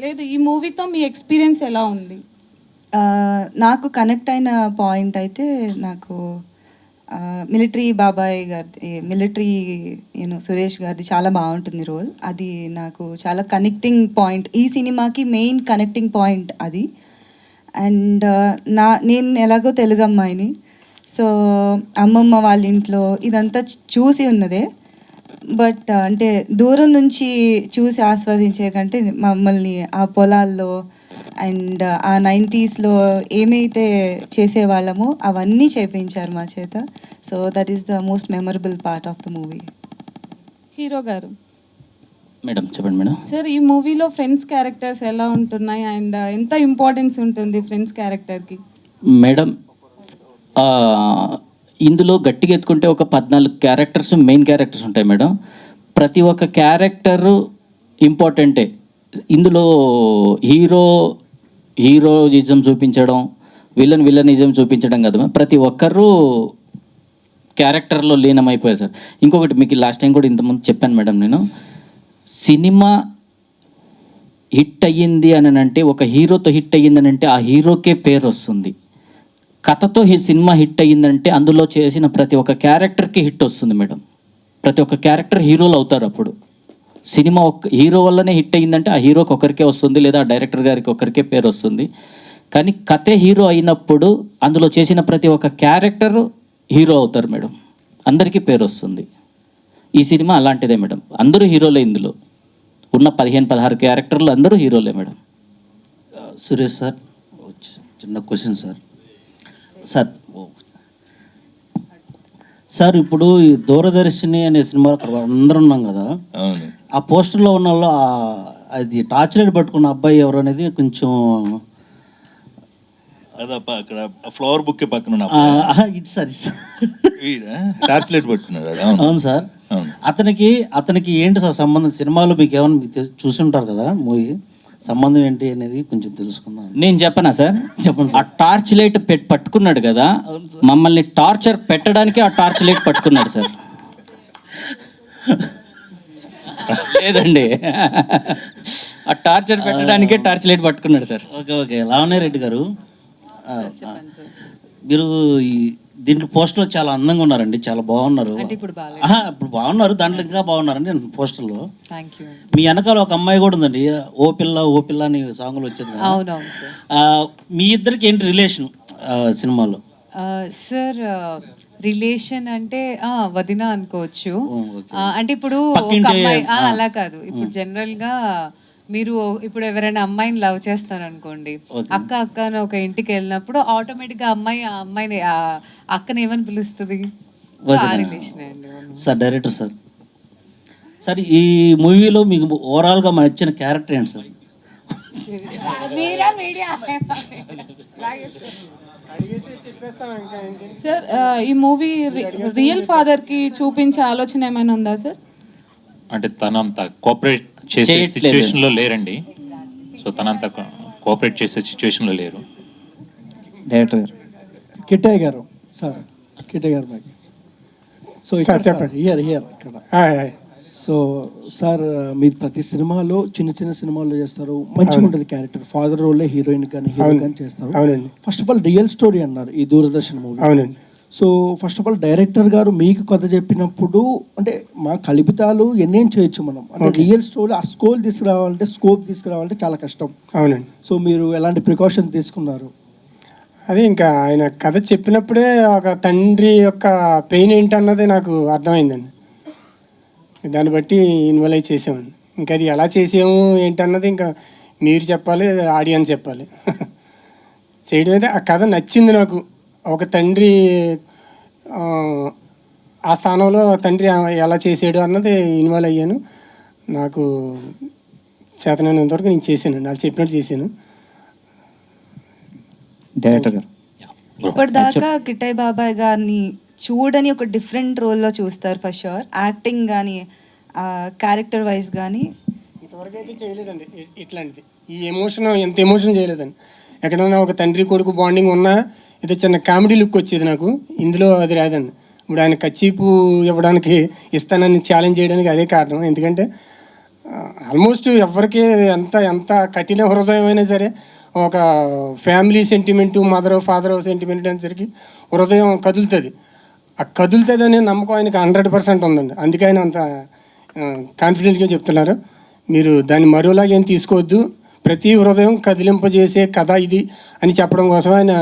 లేదు, ఈ మూవీతో మీ ఎక్స్పీరియన్స్ ఎలా ఉంది? నాకు కనెక్ట్ అయిన పాయింట్ అయితే నాకు మిలిటరీ బాబాయ్ గారి, మిలిటరీ సురేష్ గారిది చాలా బాగుంటుంది రోల్. అది నాకు చాలా కనెక్టింగ్ పాయింట్, ఈ సినిమాకి మెయిన్ కనెక్టింగ్ పాయింట్ అది. అండ్ నేను ఎలాగో తెలుగు అమ్మాయిని, సో అమ్మమ్మ వాళ్ళ ఇంట్లో ఇదంతా చూసి ఉన్నదే. బట్ అంటే దూరం నుంచి చూసి ఆస్వాదించే కంటే మమ్మల్ని ఆ పొలాల్లో అండ్ ఆ 90sలో ఏమైతే చేసేవాళ్ళమో అవన్నీ చేయించారు మా చేత. So that is the most memorable part of the movie. Hero గారు, మేడం చెప్పండి మేడం. సార్, ఈ మూవీలో ఫ్రెండ్స్ క్యారెక్టర్స్ ఎలా ఉంటున్నాయి అండ్ ఎంత ఇంపార్టెన్స్ ఉంటుంది ఫ్రెండ్స్ క్యారెక్టర్కి? మేడం, ఇందులో గట్టిగా ఎత్తుకుంటే ఒక 14 క్యారెక్టర్స్, మెయిన్ క్యారెక్టర్స్ ఉంటాయి మేడం. ప్రతి ఒక్క క్యారెక్టరు ఇంపార్టెంటే. ఇందులో హీరోయిజం చూపించడం, విలనిజం చూపించడం కదా, ప్రతి ఒక్కరూ క్యారెక్టర్లో లీనమైపోయారు సార్. ఇంకొకటి మీకు లాస్ట్ టైం కూడా ఇంతకుముందు చెప్పాను మేడం, నేను సినిమా హిట్ అయ్యింది అని అంటే, ఒక హీరోతో హిట్ అయ్యిందని అంటే ఆ హీరోకే పేరు వస్తుంది. కథతో సినిమా హిట్ అయ్యిందంటే అందులో చేసిన ప్రతి ఒక్క క్యారెక్టర్కి హిట్ వస్తుంది మేడం. ప్రతి ఒక్క క్యారెక్టర్ హీరోలు అవుతారు. అప్పుడు సినిమా ఒక హీరో వల్లనే హిట్ అయ్యిందంటే ఆ హీరోకి ఒకరికే వస్తుంది, లేదా ఆ డైరెక్టర్ గారికి ఒకరికే పేరు వస్తుంది. కానీ కథే హీరో అయినప్పుడు అందులో చేసిన ప్రతి ఒక్క క్యారెక్టర్ హీరో అవుతారు మేడం, అందరికీ పేరు వస్తుంది. ఈ సినిమా అలాంటిదే మేడం, అందరూ హీరోలే. ఇందులో ఉన్న 15-16 క్యారెక్టర్లు అందరూ హీరోలే మేడం. సురేష్ సార్, చిన్న క్వశ్చన్ సార్. సార్ ఇప్పుడు ఈ దూరదర్శిని అనే సినిమాలో అందరూ ఉన్నాం కదా, ఆ పోస్టర్లో ఉన్న వాళ్ళు అది టార్చ్ లైట్ పట్టుకున్న అబ్బాయి ఎవరు అనేది కొంచెం అదప్ప అక్కడ ఫ్లవర్ బుక్ పక్కన ఇటు సార్ టార్చ్ లైట్ పట్టుకున్నాడు. అవును సార్. అతనికి ఏంటి సార్ సంబంధం? సినిమాలో మీకు ఏమైనా మీకు చూసి ఉంటారు కదా మూవీ, సంబంధం ఏంటి అనేది కొంచెం తెలుసుకుందాం. నేను చెప్పనా సార్? చెప్పండి. ఆ టార్చ్ లైట్ పట్టుకున్నాడు కదా, మమ్మల్ని టార్చర్ పెట్టడానికి ఆ టార్చ్ లైట్ పట్టుకున్నాడు సార్. లేదండి, ఆ టార్చర్ పెట్టడానికే టార్చ్ లైట్ పట్టుకున్నాడు సార్. ఓకే. లావణ్య రెడ్డి గారు, మీరు దీంట్లో పోస్టర్లో చాలా అందంగా ఉన్నారండి, చాలా బాగున్నారు. ఇప్పుడు బాగున్నారు, దాంట్లో ఇంకా బాగున్నారండి పోస్టర్లో. మీ వెనకాల ఒక అమ్మాయి కూడా ఉందండి, ఓ పిల్ల అని సాంగ్లో వచ్చేది. మీ ఇద్దరికి ఏంటి రిలేషన్ సినిమాలో? సార్ రిలేషన్ అంటే వదిన అనుకోవచ్చు. అంటే ఇప్పుడు ఒక పక్కింటి- అమ్మాయి అలా కాదు, ఇప్పుడు జనరల్ గా మీరు ఇప్పుడు ఎవరైనా అమ్మాయిని లవ్ చేస్తారనుకోండి, అక్క అక్క అని ఒక ఇంటికి వెళ్ళినప్పుడు ఆటోమేటిక్ గా అమ్మాయి ఆ అమ్మాయిని ఆ అక్కని ఏమని పిలుస్తుంది? ఆ రిలేషన్ అండి. సార్ డైరెక్టర్ సార్, సార్ ఈ మూవీలో మీకు ఓవరాల్గా నచ్చిన క్యారెక్టర్ ఏంటి సార్? సార్ ఈ మూవీ రియల్ ఫాదర్కి చూపించే ఆలోచన ఏమైనా ఉందా సార్? అంటే తనంత కోఆపరేట్ చేసే చేయట్లేదు. సిచ్యువేషన్లో లేరండి. సో తనంత కోఆపరేట్ చేసే సిచ్యువేషన్లో లేరు. డైరెక్టర్ గారు. కిట్టయ్య గారు సార్, కిట్టయ్య గారు బాగా. సో ఇక్కడ చెప్పండి, హియర్ ఇక్కడ. సో సార్, మీరు ప్రతి సినిమాలో చిన్న చిన్న సినిమాల్లో చేస్తారు, మంచిగా ఉంటుంది క్యారెక్టర్. ఫాదర్ రోల్లే హీరోయిన్ కానీ హీరో కానీ చేస్తారు. అవునండి. First of all real story అన్నారు ఈ దూరదర్శన్ మూవీ. అవునండి. So first of all director గారు మీకు కథ చెప్పినప్పుడు అంటే మా కల్పితాలు ఎన్నేం చేయొచ్చు మనం, అంటే రియల్ స్టోరీ ఆ స్కోప్ తీసుకురావాలంటే చాలా కష్టం. అవునండి. సో మీరు ఎలాంటి ప్రికాషన్స్ తీసుకున్నారు? అదే ఇంకా ఆయన కథ చెప్పినప్పుడే ఒక తండ్రి యొక్క పెయిన్ ఏంటన్నది నాకు అర్థమైందండి. దాన్ని బట్టి ఇన్వాల్వ్ అయి చేసామండి. ఇంకా అది ఎలా చేసాము ఏంటన్నది ఇంకా మీరు చెప్పాలి, ఆడియన్స్ చెప్పాలి. చేయడం అయితే ఆ కథ నచ్చింది నాకు. ఒక తండ్రి ఆ స్థానంలో తండ్రి ఎలా చేసాడు అన్నది ఇన్వాల్వ్ అయ్యాను. నాకు చేతనైనంతవరకు నేను చేశాను, నాకు చెప్పినట్టు చేశాను. డైరెక్టర్ గారు. ఇప్పటిదాకా కిట్టయ్య బాబాయ్ గారిని చూడని ఒక డిఫరెంట్ రోల్లో చూస్తారు ఫర్ షూర్. యాక్టింగ్ కానీ క్యారెక్టర్ వైజ్ కానీ ఇంతవరకు అయితే చేయలేదండి ఇట్లాంటిది. ఈ ఎమోషన్ ఎంత ఎమోషన్ చేయలేదండి. ఎక్కడైనా ఒక తండ్రి కొడుకు బాండింగ్ ఉన్నా ఏదో చిన్న కామెడీ లుక్ వచ్చేది నాకు. ఇందులో అది రాదండి. ఇప్పుడు ఆయన కచ్చీపు ఇవ్వడానికి ఇస్తానని ఛాలెంజ్ చేయడానికి అదే కారణం. ఎందుకంటే ఆల్మోస్ట్ ఎవరికి ఎంత కఠిన హృదయం అయినా సరే ఒక family sentiment, mother father sentiment అనేసరికి హృదయం కదులుతుంది. ఆ కదులుతుంది అనే నమ్మకం ఆయనకి 100% ఉందండి. అందుకే ఆయన అంత కాన్ఫిడెంట్గా చెప్తున్నారు. మీరు దాన్ని మరోలాగా ఏం తీసుకోవద్దు, ప్రతి హృదయం కదిలింపజేసే కథ ఇది అని చెప్పడం కోసం ఆయన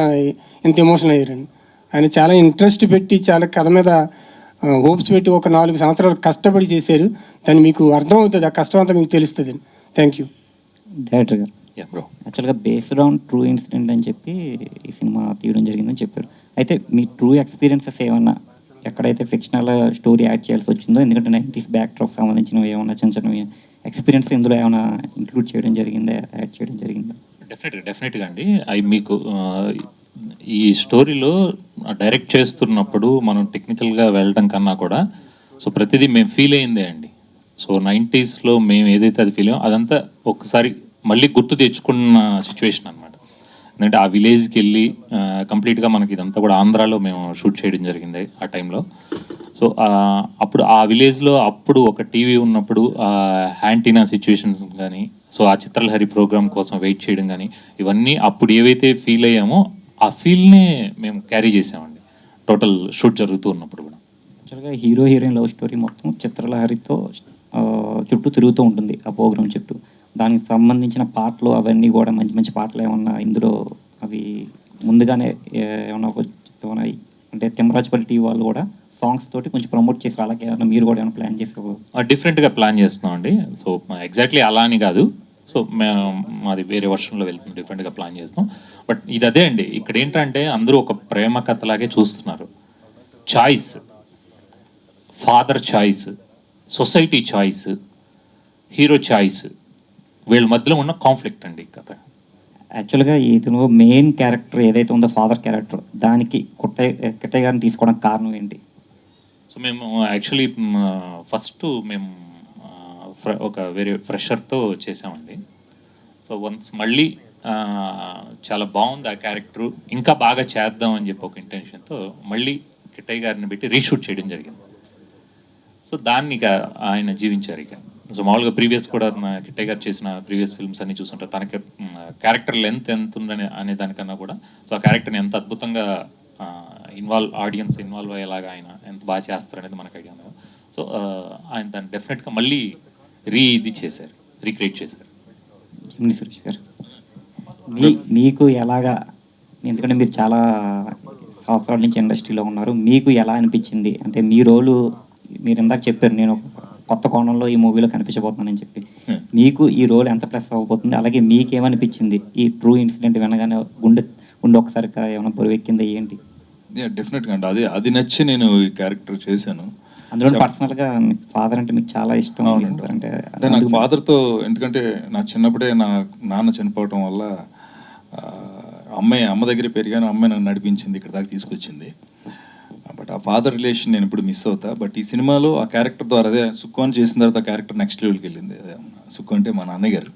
ఇంత ఎమోషన్ అయ్యారండి. ఆయన చాలా ఇంట్రెస్ట్ పెట్టి చాలా కథ మీద హోప్స్ పెట్టి ఒక 4 సంవత్సరాలు కష్టపడి చేశారు. దాన్ని మీకు అర్థమవుతుంది, ఆ కష్టం అంతా మీకు తెలుస్తుంది. Thank you. డైరెక్టర్ గారు. యాక్చువల్గా బేస్డ్ ఆన్ ట్రూ ఇన్సిడెంట్ అని చెప్పి ఈ సినిమా తీయడం జరిగిందని చెప్పారు. అయితే మీ ట్రూ ఎక్స్పీరియన్సెస్ ఏమన్నా ఎక్కడైతే ఫిక్షనల్ స్టోరీ యాడ్ చేయాల్సి వచ్చిందో, ఎందుకంటే 90s బ్యాక్డ్రాప్ సంబంధించినవి ఏమన్నా చిన్న చిన్నవి ఎక్స్పీరియన్స్ ఇందులో ఏమైనా ఇంక్లూడ్ చేయడం జరిగిందా, యాడ్ చేయడం జరిగిందా? డెఫినెట్గా అండి. అవి మీకు ఈ స్టోరీలో డైరెక్ట్ చేస్తున్నప్పుడు మనం టెక్నికల్గా వెళ్ళడం కన్నా కూడా సో ప్రతిదీ మేము ఫీల్ అయిందే అండి. సో 90sలో మేము ఏదైతే అది ఫీల్ అయ్యామో అదంతా ఒక్కసారి మళ్ళీ గుర్తు తెచ్చుకున్న సిచ్యువేషన్ అనమాట. ఎందుకంటే ఆ విలేజ్కి వెళ్ళి కంప్లీట్గా మనకి ఇదంతా కూడా ఆంధ్రాలో మేము షూట్ చేయడం జరిగింది ఆ టైంలో. సో అప్పుడు ఆ విలేజ్లో అప్పుడు ఒక టీవీ ఉన్నప్పుడు హ్యాంటీనా సిచ్యువేషన్స్ కానీ, సో ఆ చిత్రలహరి ప్రోగ్రామ్ కోసం వెయిట్ చేయడం కానీ, ఇవన్నీ అప్పుడు ఏవైతే ఫీల్ అయ్యామో ఆ ఫీల్నే మేము క్యారీ చేసామండి టోటల్ షూట్ జరుగుతూ ఉన్నప్పుడు కూడా. యాక్చువల్గా హీరో హీరోయిన్ లవ్ స్టోరీ మొత్తం చిత్రలహరితో చుట్టూ తిరుగుతూ ఉంటుంది ఆ ప్రోగ్రామ్ చుట్టూ. దానికి సంబంధించిన పాటలు అవన్నీ కూడా మంచి మంచి పాటలు ఏమన్నా ఇందులో అవి ముందుగానే ఏమన్నా అంటే తిమ్మరాజపల్లి టీవీ వాళ్ళు కూడా సాంగ్స్ తోటి కొంచెం ప్రమోట్ చేసి అలాగే ఏమన్నా మీరు కూడా ఏమైనా ప్లాన్ చేసారు? డిఫరెంట్గా ప్లాన్ చేస్తున్నాం అండి. సో ఎగ్జాక్ట్లీ అలా అని కాదు, సో మేము మాది వేరే వర్షన్లో వెళ్తున్నాం, డిఫరెంట్గా ప్లాన్ చేస్తాం. బట్ ఇది అదే అండి, ఇక్కడ ఏంటంటే అందరూ ఒక ప్రేమ కథలాగే చూస్తున్నారు. Choice, father choice, society choice, hero choice, వీళ్ళ మధ్యలో ఉన్న కాన్ఫ్లిక్ట్ అండి కథ. యాక్చువల్గా ఇతను మెయిన్ క్యారెక్టర్ ఏదైతే ఉందో ఫాదర్ క్యారెక్టర్, దానికి కిట్టయ్య గారిని తీసుకోవడానికి కారణం ఏంటి? సో మేము యాక్చువల్లీ ఫస్ట్ మేము ఒక వేరే ఫ్రెషర్తో చేసామండి. సో వన్స్ మళ్ళీ చాలా బాగుంది ఆ క్యారెక్టర్, ఇంకా బాగా చేద్దాం అని చెప్పి ఒక ఇంటెన్షన్తో మళ్ళీ కిట్టయ్య గారిని పెట్టి రీషూట్ చేయడం జరిగింది. సో దాన్ని ఇక ఆయన జీవించారు. ఇక సో మామూలుగా ప్రీవియస్ కూడా కిట్టయ్య గారు చేసిన ప్రీవియస్ ఫిల్మ్స్ అన్ని చూస్తుంటారు. తనకి క్యారెక్టర్ లెంత్ ఎంత ఉందని అనే దానికన్నా కూడా సో ఆ క్యారెక్టర్ని ఎంత అద్భుతంగా ఆడియన్స్ ఇన్వాల్వ్ అయ్యేలాగా ఆయన ఎంత బాగా చేస్తారు అనేది మనకు ఐడియా ఉంది. సో ఆయన దాన్ని డెఫినెట్గా మళ్ళీ రీక్రియేట్ చేశారు. జమిని సురేష్ గారు, మీకు ఎలాగా, ఎందుకంటే మీరు చాలా సంవత్సరాల నుంచి ఇండస్ట్రీలో ఉన్నారు, మీకు ఎలా అనిపించింది? అంటే మీ రోలు మీరు ఇందాక చెప్పారు, నేను కొత్త కోణంలో ఈ మూవీలో కనిపించబోతున్నానని చెప్పి, మీకు ఈ రోల్ ఎంత ప్లస్ అవ్వబోతుంది? అలాగే మీకేమనిపించింది ఈ ట్రూ ఇన్సిడెంట్ వినగానే? గుండె ఒక్కసారిగా ఏమైనా బరువెక్కిందా ఏంటి? డెఫినెట్గా అండి, అది నచ్చి నేను ఈ క్యారెక్టర్ చేశాను. అందులో పర్సనల్గా ఫాదర్ అంటే మీకు చాలా ఇష్టం. అంటే నాకు ఫాదర్తో, ఎందుకంటే నా చిన్నప్పుడే నా నాన్న చనిపోవటం వల్ల అమ్మ దగ్గర పెరిగాను. అమ్మాయి నన్ను నడిపించింది, ఇక్కడ దాకా తీసుకొచ్చింది. బట్ ఆ ఫాదర్ రిలేషన్ నేను ఇప్పుడు మిస్ అవుతా. బట్ ఈ సినిమాలో ఆ క్యారెక్టర్ ద్వారా, అదే సుక్కు అని చేసిన తర్వాత ఆ క్యారెక్టర్ నెక్స్ట్ లెవెల్కి వెళ్ళింది. సుక్కు అంటే మా నాన్నయ్య గారు,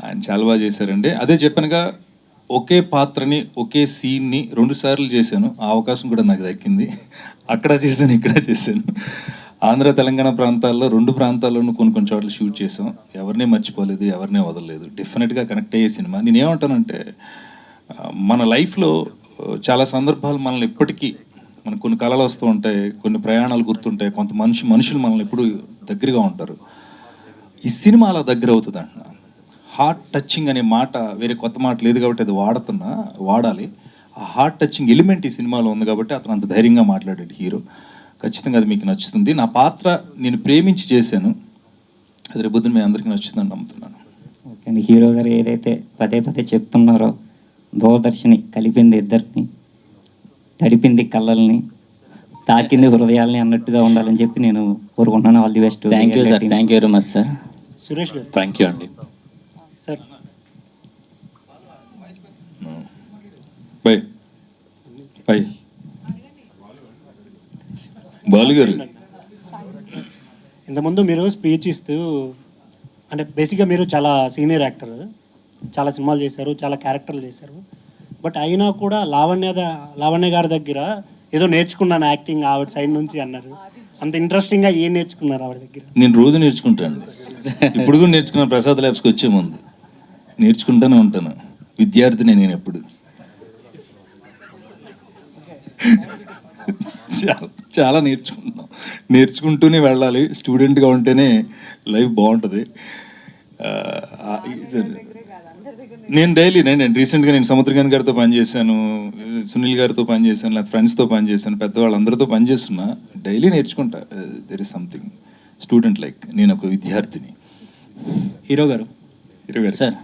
ఆయన చాలా బాగా చేశారండి. అదే చెప్పానుగా, ఒకే పాత్రని ఒకే సీన్ని 2 సార్లు చేశాను. ఆ అవకాశం కూడా నాకు దక్కింది. అక్కడ చేశాను, ఇక్కడ చేశాను. ఆంధ్ర తెలంగాణ ప్రాంతాల్లో 2 ప్రాంతాల్లోనూ కొన్ని చోట్ల షూట్ చేసాం. ఎవరినే మర్చిపోలేదు, ఎవరినే వదలలేదు. డెఫినెట్గా కనెక్ట్ అయ్యే సినిమా. నేనేమంటానంటే, మన లైఫ్లో చాలా సందర్భాలు మనల్ని ఎప్పటికీ, మనకు కొన్ని కళలు వస్తూ ఉంటాయి, కొన్ని ప్రయాణాలు గుర్తుంటాయి, కొంత మనుషులు మనల్ని ఎప్పుడు దగ్గరగా ఉంటారు. ఈ సినిమా అలా దగ్గర అవుతుంది అంటున్నా. హార్ట్ టచింగ్ అనే మాట వేరే కొత్త మాట లేదు కాబట్టి అది వాడాలి. ఆ హార్ట్ టచింగ్ ఎలిమెంట్ ఈ సినిమాలో ఉంది కాబట్టి అతను అంత ధైర్యంగా మాట్లాడాడు హీరో. ఖచ్చితంగా అది మీకు నచ్చుతుంది. నా పాత్ర నేను ప్రేమించి చేశాను, అది రేపొద్దున మీ అందరికీ నచ్చుతుందని నమ్ముతున్నాను. ఓకే అండి. హీరో గారు ఏదైతే పదే చెప్తున్నారో, దూరదర్శిని కలిపింది ఇద్దరిని, తడిపింది కళ్ళల్ని, తాకింది హృదయాల్ని అన్నట్టుగా ఉండాలని చెప్పి నేను కోరుకుంటున్నాను. All the best. Thank you sir. Thank you very much sir. Suresh గారు. థ్యాంక్ యూ అండి. సార్ బై బాలుగారు, ఇంతకుముందు మీరు స్పీచ్ ఇస్తూ, అంటే బేసిక్గా మీరు చాలా సీనియర్ యాక్టర్, చాలా సినిమాలు చేశారు, చాలా క్యారెక్టర్లు చేశారు. బట్ అయినా కూడా లావణ్య గారి దగ్గర ఏదో నేర్చుకున్నాను యాక్టింగ్ ఆవిడ సైడ్ నుంచి అన్నారు. అంత ఇంట్రెస్టింగ్గా ఏం నేర్చుకున్నారు ఆవిడ దగ్గర? నేను రోజు నేర్చుకుంటాను. ఇప్పుడు కూడా నేర్చుకున్నాను. ప్రసాద్ ల్యాబ్స్కి వచ్చే ముందు నేర్చుకుంటూనే ఉంటాను. విద్యార్థిని నేను ఎప్పుడు. చాలా నేర్చుకుంటూనే వెళ్ళాలి. స్టూడెంట్గా ఉంటేనే లైఫ్ బాగుంటుంది. నేను రీసెంట్గా నేను సముద్రగాని గారితో పనిచేశాను, సునీల్ గారితో పనిచేశాను, లేదా ఫ్రెండ్స్తో పనిచేశాను, పెద్దవాళ్ళందరితో పనిచేస్తున్నా. డైలీ నేర్చుకుంటా. There is something student like. నేను ఒక విద్యార్థిని. హీరో గారు సార్,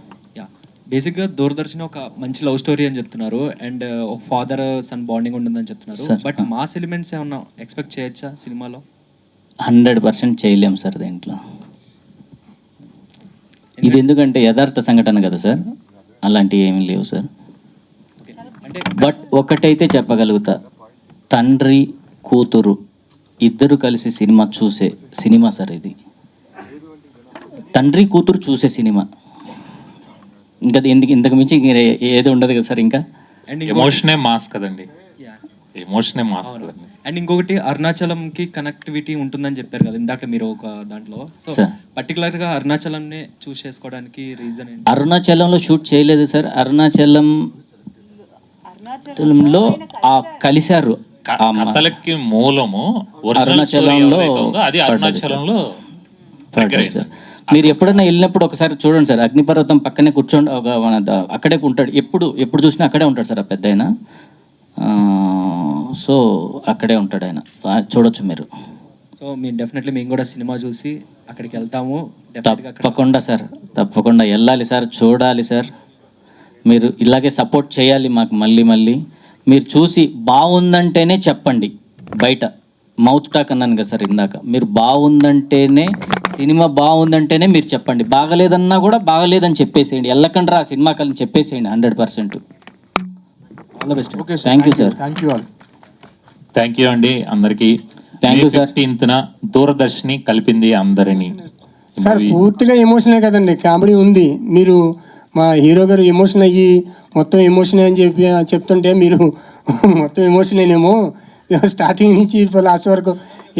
బేసిక్గా దూరదర్శన్ ఒక మంచి లవ్ స్టోరీ అని చెప్తున్నారు, అండ్ ఒక ఫాదర్ సన్ బాండింగ్ ఉంటుందని చెప్తున్నారు. బట్ మాస్ ఎలిమెంట్స్ ఏమన్నా ఎక్స్పెక్ట్ చేయొచ్చా సినిమాలో? 100% చేయలేం సార్ దీంట్లో. ఇది ఎందుకంటే యథార్థ సంఘటన కదా సార్, అలాంటివి ఏమీ లేవు సార్. బట్ ఒకటైతే చెప్పగలుగుతా, తండ్రి కూతురు ఇద్దరు కలిసి సినిమా చూసే సినిమా సార్ ఇది. తండ్రి కూతురు చూసే సినిమా. ఇంకా ఇంతకు మించి ఏది ఉండదు కదా సార్. ఇంకా ఎమోషనే మాస్ కదండి, ఎమోషనే మాస్ కదండి. అండ్ ఇంకొకటి, అరుణాచలంకి కనెక్టివిటీ ఉంటుందని చెప్పారు కదా ఇందాక మీరు ఒక దాంట్లో. సో పర్టికులర్గా అరుణాచలంనే చూస్ చేసుకోవడానికి రీజన్ ఏంటి? అరుణాచలంలో షూట్ చేయలేదు సార్. అరుణాచలంలో కలిశారు. కథలకి మూలము అరుణాచలంలో అది అరుణాచలంలో. మీరు ఎప్పుడైనా వెళ్ళినప్పుడు ఒకసారి చూడండి సార్, అగ్నిపర్వతం పక్కనే కూర్చోండి, అక్కడే ఉంటాడు. ఎప్పుడు చూసినా అక్కడే ఉంటాడు సార్ ఆ పెద్ద ఆయన. సో అక్కడే ఉంటాడు ఆయన, చూడొచ్చు మీరు. సో మేము డెఫినెట్లీ మేము కూడా సినిమా చూసి అక్కడికి వెళ్తాము. తప్పకుండా సార్, తప్పకుండా వెళ్ళాలి సార్, చూడాలి సార్. మీరు ఇలాగే సపోర్ట్ చేయాలి మాకు మళ్ళీ. మీరు చూసి బాగుందంటేనే చెప్పండి. బయట మౌత్ టాక్ అన్నాను కదా సార్ ఇందాక, మీరు బాగుందంటేనే, సినిమా బాగుందంటేనే మీరు చెప్పండి. బాగలేదన్నా కూడా బాగలేదని చెప్పేసేయండి. వెళ్ళకండ్రా ఆ సినిమా కలిసి చెప్పేసేయండి 100%. All the best. Thank you sir. Thank you అండి అందరికీ. Thank you sir. 15న దూరదర్శిని కలిపింది అందరినీ. సార్ పూర్తిగా ఎమోషనే కదండి, కామెడీ ఉంది. మీరు మా హీరో గారు ఎమోషన్ అయ్యి మొత్తం ఎమోషనే అని చెప్తుంటే మీరు మొత్తం ఎమోషనేనేమో, స్టార్టింగ్ నుంచి లాస్ట్ వరకు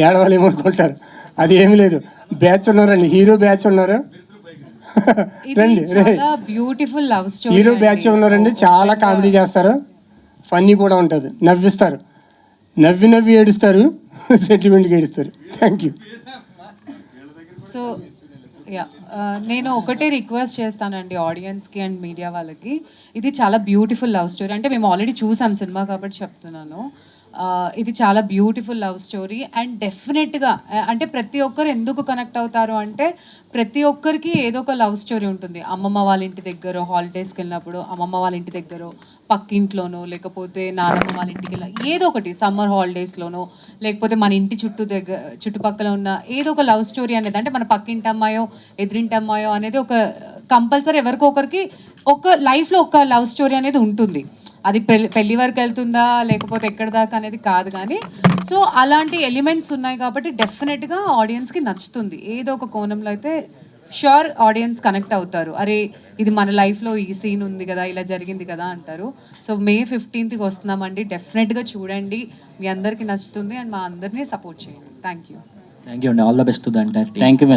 ఏడవాలేమో అనుకుంటారు. అది ఏమి లేదు. బ్యాచ్ ఉన్నారండి, హీరో బ్యాచ్ ఉన్నారు. రండి, beautiful love story. Hero batch ఉన్నారండి, చాలా కామెడీ చేస్తారు, ఫన్నీ కూడా ఉంటుంది, నవ్విస్తారు, నవ్వి ఏడుస్తారు, సెంటిమెంట్గా ఏడుస్తారు. Thank you. సో యా నేను ఒకటే రిక్వెస్ట్ చేస్తానండి ఆడియన్స్కి అండ్ మీడియా వాళ్ళకి, ఇది చాలా బ్యూటిఫుల్ లవ్ స్టోరీ. అంటే మేము ఆల్రెడీ చూసాం సినిమా కాబట్టి చెప్తున్నాను. ఇది చాలా బ్యూటిఫుల్ లవ్ స్టోరీ అండ్ డెఫినెట్గా అంటే ప్రతి ఒక్కరు ఎందుకు కనెక్ట్ అవుతారు అంటే ప్రతి ఒక్కరికి ఏదో ఒక లవ్ స్టోరీ ఉంటుంది. అమ్మమ్మ వాళ్ళ ఇంటి దగ్గర హాలిడేస్కి వెళ్ళినప్పుడు, అమ్మమ్మ వాళ్ళ ఇంటి దగ్గర పక్కింట్లోనో, లేకపోతే నానమ్మ వాళ్ళ ఇంటికి ఏదో ఒకటి సమ్మర్ హాలిడేస్లోనో, లేకపోతే మన ఇంటి చుట్టుపక్కల ఉన్న ఏదో ఒక లవ్ స్టోరీ అనేది, అంటే మన పక్కింటి అమ్మాయో ఎదురింటి అమ్మాయో అనేది ఒక కంపల్సరీ ఎవరికో ఒకరికి ఒక లైఫ్లో ఒక లవ్ స్టోరీ అనేది ఉంటుంది. అది పెళ్లి వరకు వెళ్తుందా లేకపోతే ఎక్కడ దాకా అనేది కాదు, కానీ సో అలాంటి ఎలిమెంట్స్ ఉన్నాయి కాబట్టి డెఫినెట్గా ఆడియన్స్కి నచ్చుతుంది. ఏదో ఒక కోణంలో అయితే ష్యూర్ ఆడియన్స్ కనెక్ట్ అవుతారు. అరే ఇది మన లైఫ్లో ఈ సీన్ ఉంది కదా, ఇలా జరిగింది కదా అంటారు. సో May 15th వస్తున్నామండి, డెఫినెట్గా చూడండి, మీ అందరికీ నచ్చుతుంది అండ్ మా అందరినీ సపోర్ట్ చేయండి. థ్యాంక్ యూ అండి. All the best to the entire team. Thank you.